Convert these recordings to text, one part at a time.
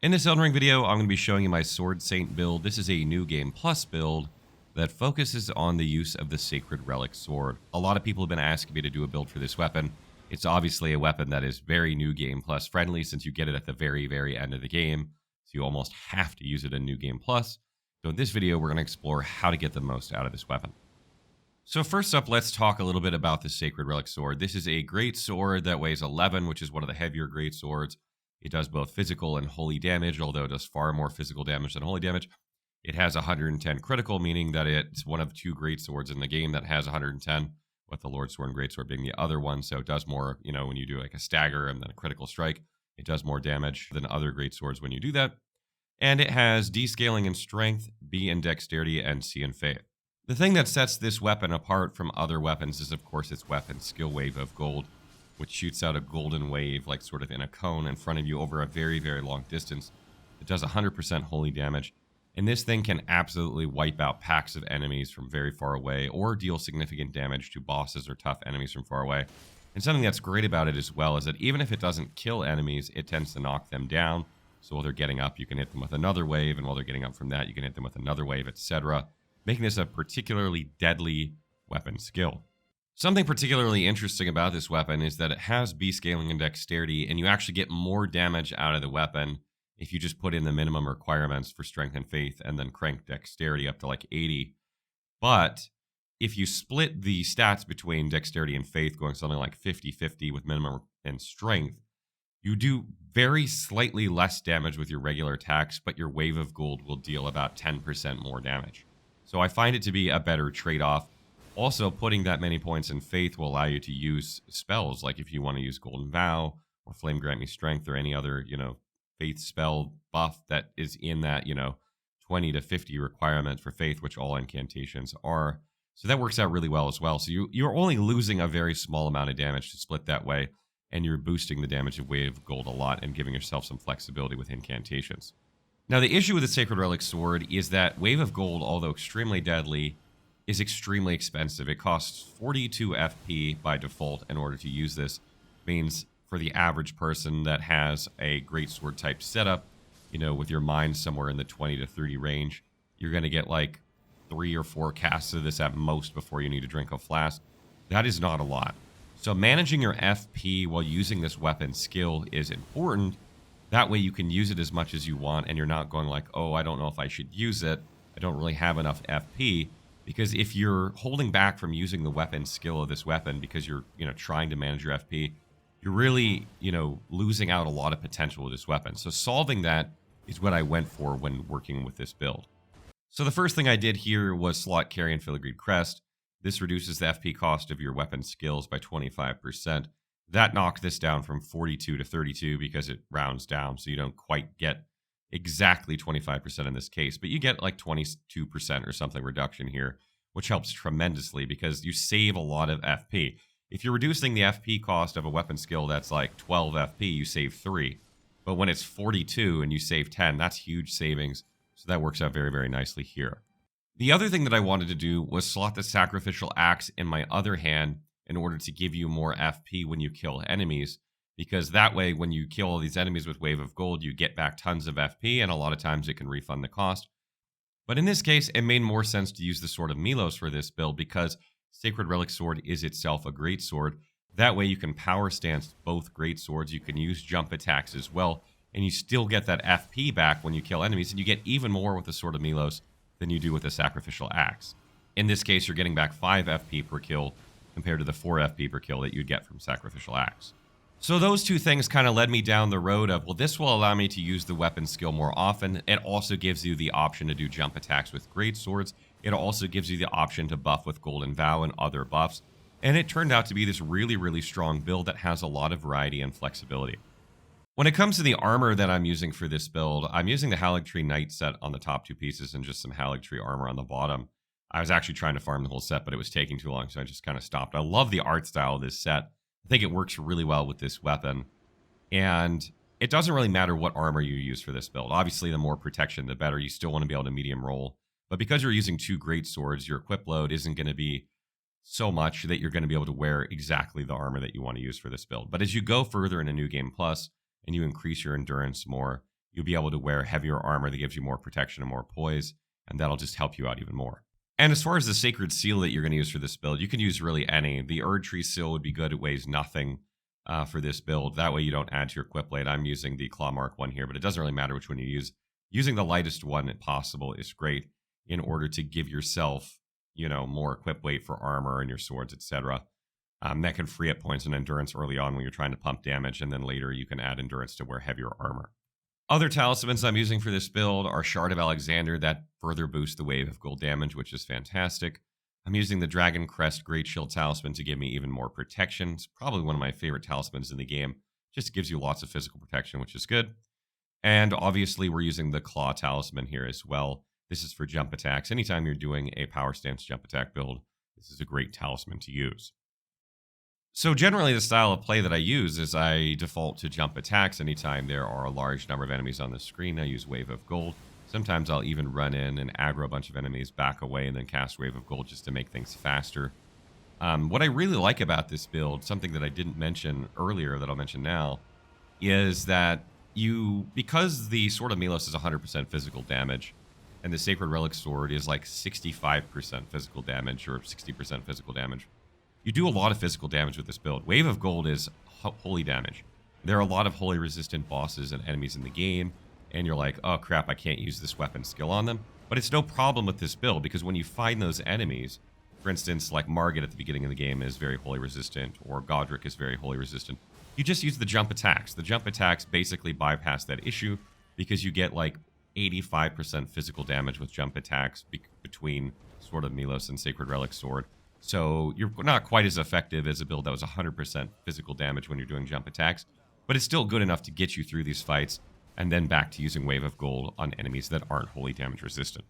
In this Elden Ring video, I'm going to be showing you my Sword Saint build. This is a New Game Plus build that focuses on the use of the Sacred Relic Sword. A lot of people have been asking me to do a build for this weapon. It's obviously a weapon that is very New Game Plus friendly since you get it at the very end of the game. So you almost have to use it in New Game Plus. So in this video, we're going to explore how to get the most out of this weapon. So first up, let's talk a little bit about the Sacred Relic Sword. This is a great sword that weighs 11, which is one of the heavier great swords. It does both physical and holy damage, although it does far more physical damage than holy damage. It has 110 critical, meaning that it's one of two great swords in the game that has 110, with the Lord Sword and Greatsword being the other one. So it does more, when you do like a stagger and then a critical strike, it does more damage than other great swords when you do that. And it has D scaling in strength, B in dexterity, and C in faith. The thing that sets this weapon apart from other weapons is, of course, its weapon skill wave of gold, which shoots out a golden wave, like sort of in a cone in front of you over a very long distance. It does 100% holy damage. And this thing can absolutely wipe out packs of enemies from very far away or deal significant damage to bosses or tough enemies from far away. And something that's great about it as well is that even if it doesn't kill enemies, it tends to knock them down. So while they're getting up, you can hit them with another wave, and while they're getting up from that, you can hit them with another wave, etc., making this a particularly deadly weapon skill. Something particularly interesting about this weapon is that it has B scaling and dexterity, and you actually get more damage out of the weapon if you just put in the minimum requirements for strength and faith and then crank dexterity up to like 80. But if you split the stats between dexterity and faith, going something like 50-50 with minimum and strength, you do very slightly less damage with your regular attacks, but your wave of gold will deal about 10% more damage. So I find it to be a better trade-off. Also, putting that many points in faith will allow you to use spells, like if you want to use Golden Vow or Flame Grant Me Strength or any other, faith spell buff that is in that, 20 to 50 requirement for faith, which all incantations are. So that works out really well as well. So you're only losing a very small amount of damage to split that way, and you're boosting the damage of Wave of Gold a lot and giving yourself some flexibility with incantations. Now, the issue with the Sacred Relic Sword is that Wave of Gold, although extremely deadly, is extremely expensive. It costs 42 FP by default in order to use this. Means for the average person that has a Greatsword type setup, with your mind somewhere in the 20 to 30 range, you're going to get like 3 or 4 casts of this at most before you need to drink a flask. That is not a lot. So managing your FP while using this weapon skill is important. That way you can use it as much as you want, and you're not going like, oh, I don't know if I should use it. I don't really have enough FP. Because if you're holding back from using the weapon skill of this weapon because you're, trying to manage your FP, you're really, losing out a lot of potential with this weapon. So solving that is what I went for when working with this build. So the first thing I did here was slot carry and Filigreed Crest. This reduces the FP cost of your weapon skills by 25%. That knocked this down from 42 to 32 because it rounds down, so you don't quite get exactly 25% in this case, but you get like 22% or something reduction here, which helps tremendously because you save a lot of FP. If you're reducing the FP cost of a weapon skill that's like 12 FP, you save 3. But when it's 42 and you save 10, that's huge savings. So that works out very nicely here. The other thing that I wanted to do was slot the Sacrificial Axe in my other hand in order to give you more FP when you kill enemies. Because that way, when you kill all these enemies with Wave of Gold, you get back tons of FP, and a lot of times it can refund the cost. But in this case, it made more sense to use the Sword of Milos for this build because Sacred Relic Sword is itself a great sword. That way you can power stance both great swords, you can use jump attacks as well, and you still get that FP back when you kill enemies, and you get even more with the Sword of Milos than you do with the Sacrificial Axe. In this case, you're getting back 5 FP per kill compared to the 4 FP per kill that you'd get from Sacrificial Axe. So those two things kind of led me down the road of, well, this will allow me to use the weapon skill more often. It also gives you the option to do jump attacks with great swords. It also gives you the option to buff with Golden Vow and other buffs. And it turned out to be this really strong build that has a lot of variety and flexibility. When it comes to the armor that I'm using for this build, I'm using the Haligtree Knight set on the top 2 pieces and just some Haligtree armor on the bottom. I was actually trying to farm the whole set, but it was taking too long, so I just kind of stopped. I love the art style of this set. I think it works really well with this weapon. And it doesn't really matter what armor you use for this build. Obviously, the more protection, the better. You still want to be able to medium roll. But because you're using 2 great swords, your equip load isn't going to be so much that you're going to be able to wear exactly the armor that you want to use for this build. But as you go further in a New Game Plus and you increase your endurance more, you'll be able to wear heavier armor that gives you more protection and more poise, and that'll just help you out even more. And as far as the Sacred Seal that you're going to use for this build, you can use really any. The Erd Tree Seal would be good. It weighs nothing for this build. That way you don't add to your equip blade. I'm using the Claw Mark one here, but it doesn't really matter which one you use. Using the lightest one possible is great in order to give yourself, more equip weight for armor and your swords, etc. That can free up points in endurance early on when you're trying to pump damage, and then later you can add endurance to wear heavier armor. Other talismans I'm using for this build are Shard of Alexander. That further boosts the wave of gold damage, which is fantastic. I'm using the Dragon Crest Great Shield Talisman to give me even more protection. It's probably one of my favorite talismans in the game. Just gives you lots of physical protection, which is good. And obviously we're using the Claw Talisman here as well. This is for jump attacks. Anytime you're doing a power stance jump attack build, this is a great talisman to use. So generally the style of play that I use is I default to jump attacks. Anytime there are a large number of enemies on the screen, I use Wave of Gold. Sometimes I'll even run in and aggro a bunch of enemies, back away, and then cast Wave of Gold just to make things faster. What I really like about this build, something that I didn't mention earlier that I'll mention now, is that because the Sword of Milos is 100% physical damage, and the Sacred Relic Sword is like 65% physical damage or 60% physical damage, you do a lot of physical damage with this build. Wave of Gold is holy damage. There are a lot of holy resistant bosses and enemies in the game, and you're like, oh crap, I can't use this weapon skill on them. But it's no problem with this build, because when you find those enemies, for instance, like Margit at the beginning of the game is very holy resistant, or Godric is very holy resistant, you just use the jump attacks. The jump attacks basically bypass that issue, because you get like 85% physical damage with jump attacks between Sword of Milos and Sacred Relic Sword. So you're not quite as effective as a build that was 100% physical damage when you're doing jump attacks, but it's still good enough to get you through these fights, and then back to using Wave of Gold on enemies that aren't holy damage resistant.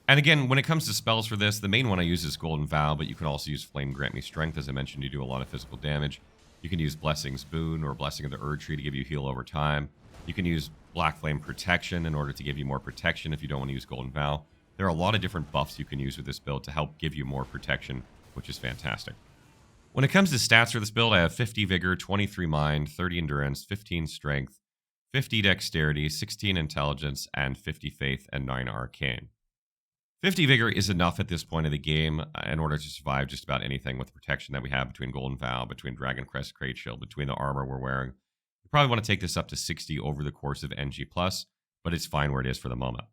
And again, when it comes to spells for this, the main one I use is Golden Vow, but you can also use Flame Grant Me Strength. As I mentioned, you do a lot of physical damage. You can use Blessing's Boon or Blessing of the Erd Tree to give you heal over time. You can use Black Flame Protection in order to give you more protection if you don't want to use Golden Vow. There are a lot of different buffs you can use with this build to help give you more protection, which is fantastic. When it comes to stats for this build, I have 50 Vigor, 23 Mind, 30 Endurance, 15 Strength, 50 Dexterity, 16 Intelligence, and 50 Faith, and 9 Arcane. 50 Vigor is enough at this point of the game in order to survive just about anything with the protection that we have between Golden Vow, between Dragon Crest Great Shield, between the armor we're wearing. You probably want to take this up to 60 over the course of NG+, but it's fine where it is for the moment.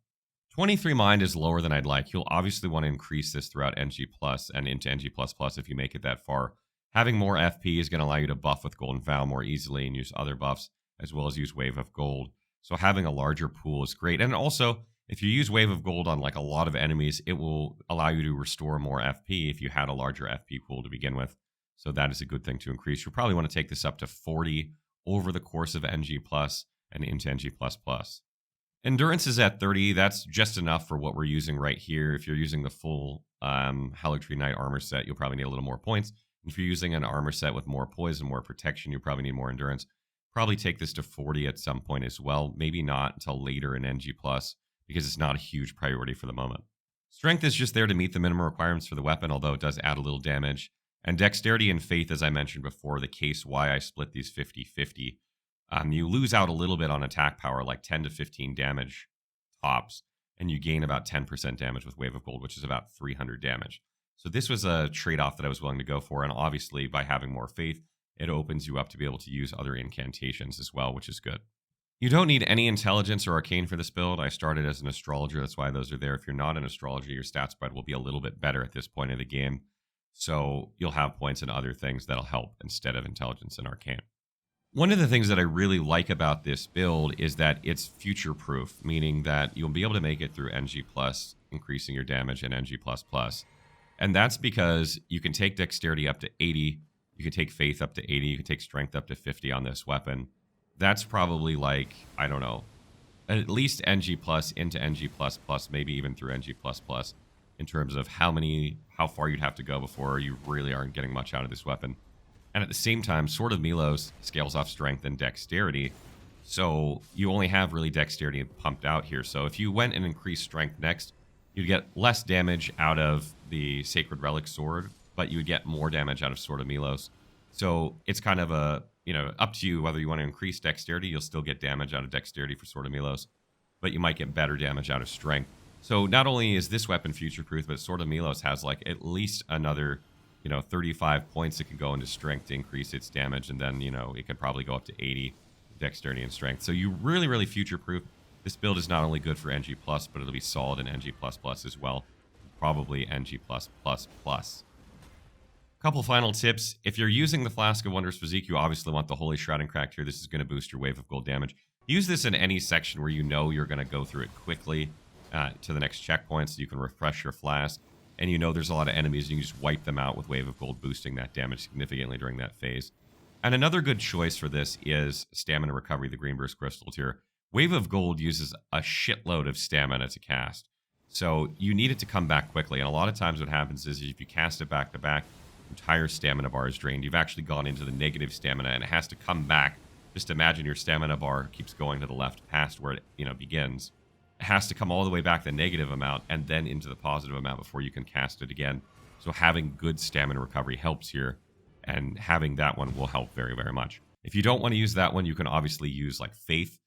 23 Mind is lower than I'd like. You'll obviously want to increase this throughout NG+, and into NG++ if you make it that far. Having more FP is going to allow you to buff with Golden Vow more easily and use other buffs, as well as use Wave of Gold. So having a larger pool is great. And also, if you use Wave of Gold on like a lot of enemies, it will allow you to restore more FP if you had a larger FP pool to begin with. So that is a good thing to increase. You'll probably want to take this up to 40 over the course of NG+, and into NG++. Endurance is at 30. That's just enough for what we're using right here. If you're using the full Haligtree Knight armor set, you'll probably need a little more points. If you're using an armor set with more poise and more protection, you probably need more endurance. Probably take this to 40 at some point as well. Maybe not until later in NG+, because it's not a huge priority for the moment. Strength is just there to meet the minimum requirements for the weapon, although it does add a little damage. And Dexterity and Faith, as I mentioned before, the case why I split these 50-50. You lose out a little bit on attack power, like 10 to 15 damage tops, and you gain about 10% damage with Wave of Gold, which is about 300 damage. So this was a trade-off that I was willing to go for, and obviously by having more Faith, it opens you up to be able to use other incantations as well, which is good. You don't need any Intelligence or Arcane for this build. I started as an Astrologer, that's why those are there. If you're not an Astrologer, your stat spread will be a little bit better at this point of the game, so you'll have points in other things that'll help instead of Intelligence and Arcane. One of the things that I really like about this build is that it's future-proof, meaning that you'll be able to make it through NG+, increasing your damage in NG++. And that's because you can take Dexterity up to 80, you can take Faith up to 80, you can take Strength up to 50 on this weapon. That's probably like, I don't know, at least NG+ into NG++, maybe even through NG++, in terms of how far you'd have to go before you really aren't getting much out of this weapon. And at the same time, Sword of Milos scales off Strength and Dexterity, so you only have really Dexterity pumped out here. So if you went and increased Strength next, you'd get less damage out of the Sacred Relic Sword, but you would get more damage out of Sword of Milos. So it's kind of a, up to you whether you want to increase Dexterity. You'll still get damage out of Dexterity for Sword of Milos. but you might get better damage out of strength. So not only is this weapon future-proof, but Sword of Milos has like at least another, 35 points that can go into strength to increase its damage, and then, it could probably go up to 80 dexterity and strength. So you really, really future-proof. This build is not only good for NG+, but it'll be solid in NG++ as well. Probably NG+++. Couple final tips. If you're using the Flask of Wondrous Physique, you obviously want the Holy Shroud and Cracked here. This is going to boost your Wave of Gold damage. Use this in any section where you know you're going to go through it quickly to the next checkpoint, so you can refresh your Flask. And there's a lot of enemies, and you can just wipe them out with Wave of Gold, boosting that damage significantly during that phase. And another good choice for this is Stamina Recovery, the Green Burst Crystals here. Wave of Gold uses a shitload of stamina to cast. So you need it to come back quickly. And a lot of times what happens is if you cast it back to back, entire stamina bar is drained. You've actually gone into the negative stamina, and it has to come back. Just imagine your stamina bar keeps going to the left past where it begins. It has to come all the way back the negative amount and then into the positive amount before you can cast it again. So having good stamina recovery helps here, and having that one will help very, very much. If you don't want to use that one, you can obviously use like Faith.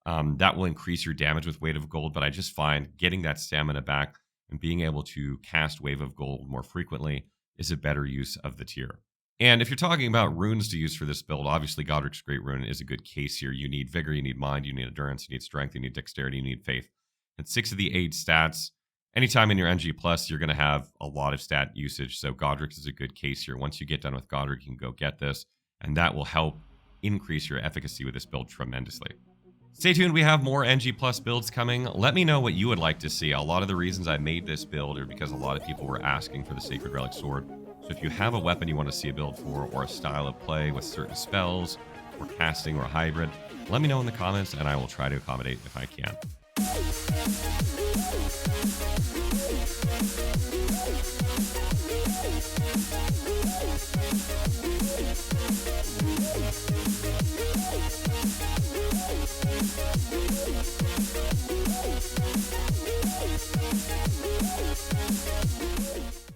That will increase your damage with Weight of Gold, but I just find getting that stamina back and being able to cast Wave of Gold more frequently is a better use of the tier. And if you're talking about runes to use for this build, obviously Godric's Great Rune is a good case here. You need Vigor, you need Mind, you need Endurance, you need Strength, you need Dexterity, you need Faith. It's 6 of the 8 stats. Anytime in your NG+, you're going to have a lot of stat usage, so Godric's is a good case here. Once you get done with Godric, you can go get this, and that will help increase your efficacy with this build tremendously. Stay tuned, we have more NG+ builds coming. Let me know what you would like to see. A lot of the reasons I made this build are because a lot of people were asking for the Sacred Relic Sword. So if you have a weapon you want to see a build for, or a style of play with certain spells, or casting, or hybrid, let me know in the comments, and I will try to accommodate if I can.